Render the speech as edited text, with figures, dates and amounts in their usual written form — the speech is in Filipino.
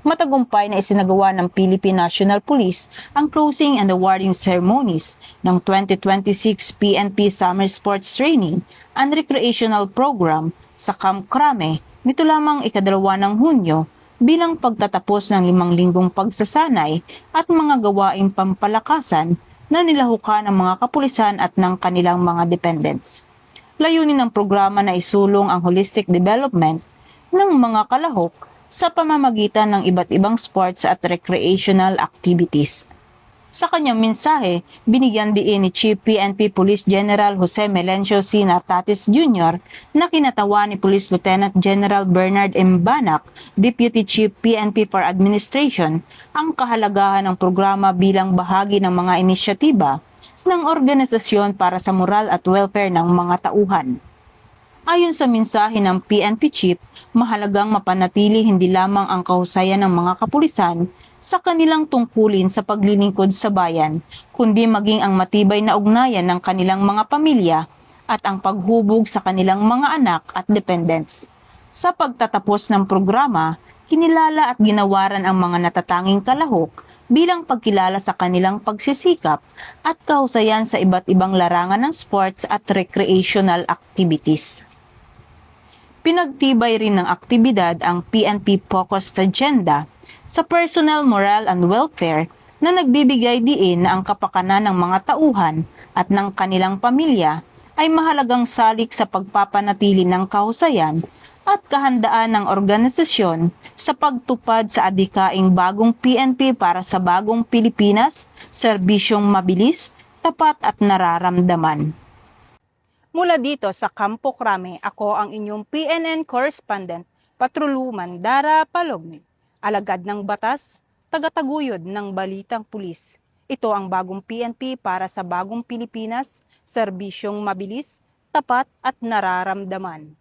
Matagumpay na isinagawa ng Philippine National Police ang closing and awarding ceremonies ng 2026 PNP Summer Sports Training and Recreational Program sa Camp Crame nito lamang ikadalawa ng Hunyo bilang pagtatapos ng 5 linggong pagsasanay at mga gawaing pampalakasan na nilahukan ng mga kapulisan at ng kanilang mga dependents. Layunin ng programa na isulong ang holistic development ng mga kalahok sa pamamagitan ng iba't ibang sports at recreational activities. Sa kanyang mensahe, binigyan diin ni Chief PNP Police General Jose Melencio C. Natatis Jr. na kinatawa ni Police Lieutenant General Bernard M. Banac, Deputy Chief PNP for Administration, ang kahalagahan ng programa bilang bahagi ng mga inisyatiba ng organisasyon para sa moral at welfare ng mga tauhan. Ayon sa mensahe ng PNP Chief, mahalagang mapanatili hindi lamang ang kahusayan ng mga kapulisan sa kanilang tungkulin sa paglilingkod sa bayan, kundi maging ang matibay na ugnayan ng kanilang mga pamilya at ang paghubog sa kanilang mga anak at dependents. Sa pagtatapos ng programa, kinilala at ginawaran ang mga natatanging kalahok bilang pagkilala sa kanilang pagsisikap at kahusayan sa iba't ibang larangan ng sports at recreational activities. Pinagtibay rin ng aktibidad ang PNP Focused Agenda sa personal moral and welfare na nagbibigay diin na ang kapakanan ng mga tauhan at ng kanilang pamilya ay mahalagang salik sa pagpapanatili ng kahusayan at kahandaan ng organisasyon sa pagtupad sa adhikaing bagong PNP para sa bagong Pilipinas, serbisyong mabilis, tapat at nararamdaman. Mula dito sa Campo Crame, ako ang inyong PNN correspondent, Patroluman Dara Palogni, alagad ng batas, tagataguyod ng balitang pulis. Ito ang bagong PNP para sa bagong Pilipinas, serbisyong mabilis, tapat at nararamdaman.